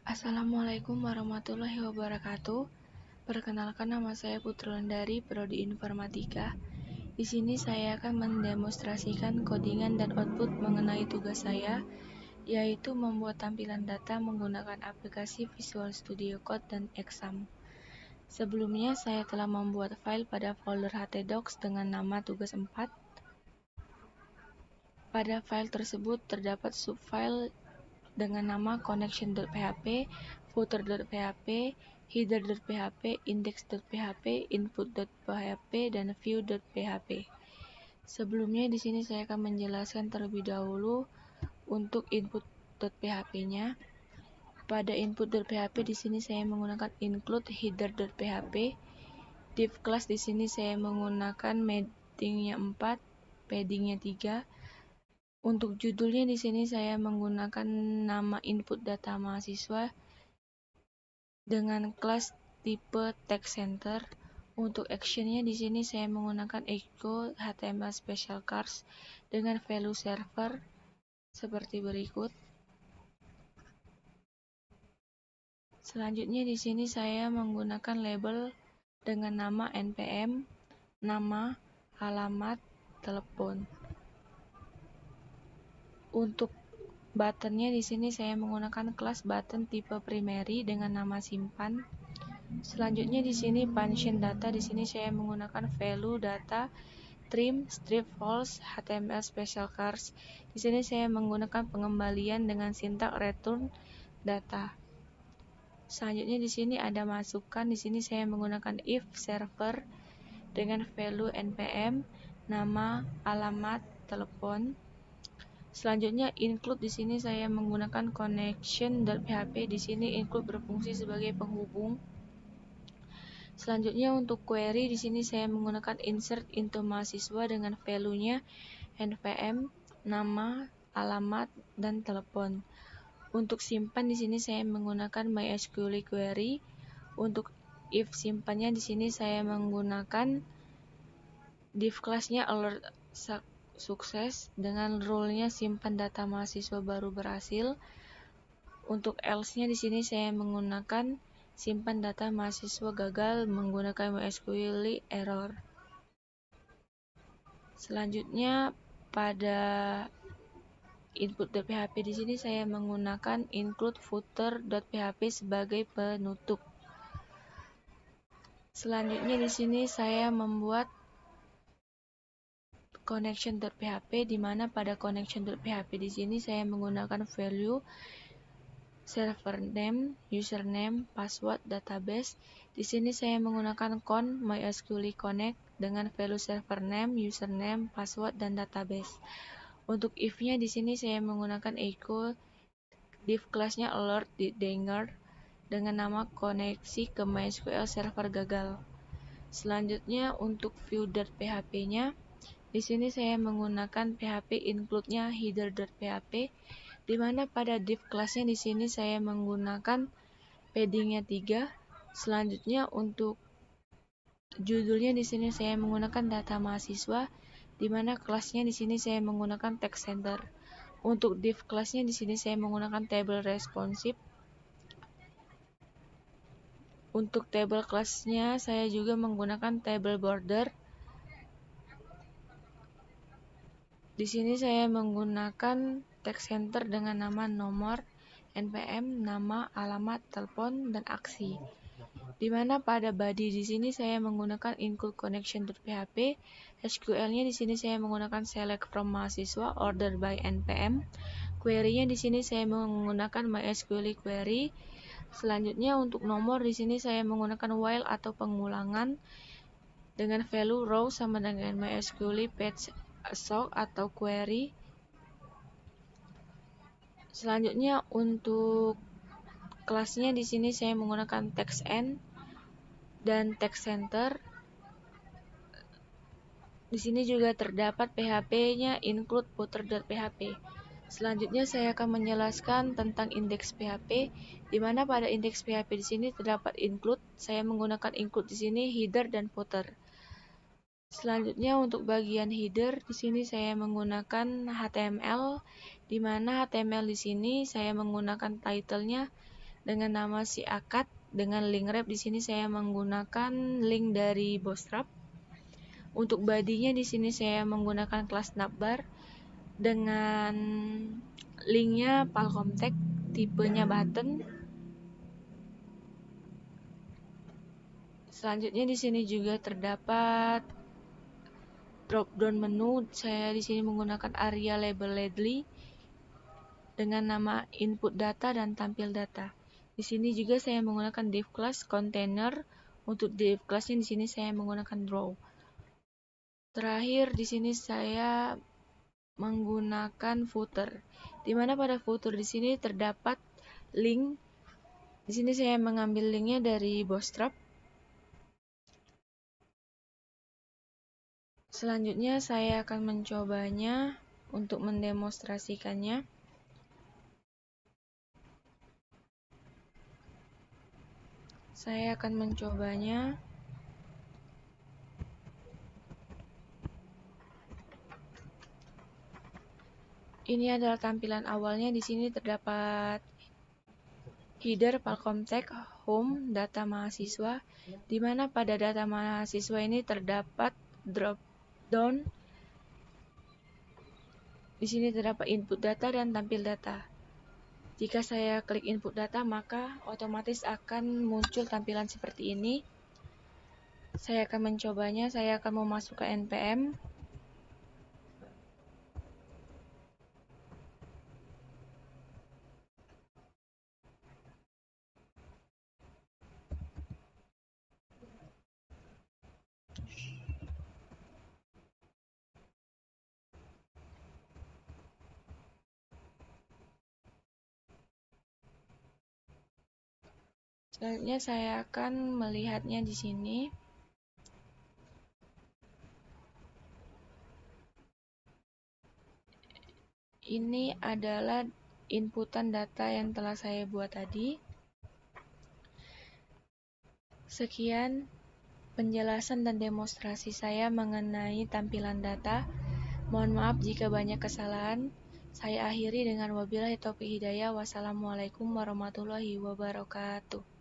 Assalamualaikum warahmatullahi wabarakatuh. Perkenalkan, nama saya Putri Lendari, Prodi Informatika. Di sini saya akan mendemonstrasikan codingan dan output mengenai tugas saya, yaitu membuat tampilan data menggunakan aplikasi Visual Studio Code dan Exam. Sebelumnya, saya telah membuat file pada folder htdocs dengan nama tugas 4. Pada file tersebut terdapat subfile dengan nama connection.php, footer.php, header.php, index.php, input.php, dan view.php. Sebelumnya di sini saya akan menjelaskan terlebih dahulu untuk input.php-nya. Pada input.php di sini saya menggunakan include header.php. Div class di sini saya menggunakan mapping-nya 4, padding-nya 3. Untuk judulnya di sini saya menggunakan nama input data mahasiswa dengan kelas tipe text center. Untuk actionnya di sini saya menggunakan echo HTML special cars dengan value server seperti berikut. Selanjutnya di sini saya menggunakan label dengan nama npm, nama, alamat, telepon. Untuk buttonnya di sini saya menggunakan kelas button tipe primary dengan nama simpan. Selanjutnya di sini function data, di sini saya menggunakan value data, trim, strip false, HTML special cars. Di sini saya menggunakan pengembalian dengan sintak return data. Selanjutnya di sini ada masukan, di sini saya menggunakan if server dengan value npm, nama, alamat, telepon. Selanjutnya include, di sini saya menggunakan connection.php. Di sini include berfungsi sebagai penghubung. Selanjutnya untuk query, di sini saya menggunakan insert into mahasiswa dengan value-nya npm, nama, alamat, dan telepon. Untuk simpan di sini saya menggunakan MySQL query. Untuk if simpannya di sini saya menggunakan div class-nya alert sukses dengan rule-nya simpan data mahasiswa baru berhasil. Untuk else-nya di sini saya menggunakan simpan data mahasiswa gagal menggunakan MySQL error. Selanjutnya pada input.php di sini saya menggunakan include footer.php sebagai penutup. Selanjutnya di sini saya membuat connection.php, di mana pada connection.php di sini saya menggunakan value server name, username, password, database. Di sini saya menggunakan MySQL connect dengan value server name, username, password, dan database. Untuk if-nya di sini saya menggunakan echo div class-nya alert danger dengan nama koneksi ke MySQL server gagal. Selanjutnya untuk view.php-nya di sini saya menggunakan PHP include-nya header.php, di mana pada div class-nya di sini saya menggunakan padding-nya 3. Selanjutnya untuk judulnya di sini saya menggunakan data mahasiswa, di mana kelasnya di sini saya menggunakan text center. Untuk div class-nya di sini saya menggunakan table responsive. Untuk table class-nya saya juga menggunakan table border. Di sini saya menggunakan text center dengan nama nomor, npm, nama, alamat, telepon, dan aksi. Di mana pada body di sini saya menggunakan include connection.php. SQL-nya di sini saya menggunakan select from mahasiswa, order by npm. Query-nya di sini saya menggunakan MySQL query. Selanjutnya untuk nomor di sini saya menggunakan while atau pengulangan dengan value row sama dengan MySQL page assoc atau query. Selanjutnya untuk kelasnya di sini saya menggunakan text end dan text center. Di sini juga terdapat PHP-nya include footer.php. Selanjutnya saya akan menjelaskan tentang indeks PHP, di mana pada indeks PHP di sini terdapat include. Saya menggunakan include di sini header dan footer. Selanjutnya untuk bagian header di sini saya menggunakan HTML, di mana HTML di sini saya menggunakan title-nya dengan nama si akad dengan link wrap. Di sini saya menggunakan link dari Bootstrap. Untuk bodinya di sini saya menggunakan kelas navbar dengan linknya Falcom Text, tipenya button. Selanjutnya di sini juga terdapat drop down menu. Saya di sini menggunakan area label Ledley dengan nama input data dan tampil data. Di sini juga saya menggunakan div class container. Untuk div classnya di sini saya menggunakan draw. Terakhir di sini saya menggunakan footer, di mana pada footer di sini terdapat link. Di sini saya mengambil linknya dari Bootstrap. Selanjutnya saya akan mencobanya untuk mendemonstrasikannya. Saya akan mencobanya. Ini adalah tampilan awalnya. Di sini terdapat header Falcom Text, home, data mahasiswa, di mana pada data mahasiswa ini terdapat drop down. Di sini terdapat input data dan tampil data. Jika saya klik input data, maka otomatis akan muncul tampilan seperti ini. Saya akan mencobanya. Saya akan memasukkan npm. Selanjutnya saya akan melihatnya di sini. Ini adalah inputan data yang telah saya buat tadi. Sekian penjelasan dan demonstrasi saya mengenai tampilan data. Mohon maaf jika banyak kesalahan. Saya akhiri dengan wabillahi taufiq hidayah. Wassalamualaikum warahmatullahi wabarakatuh.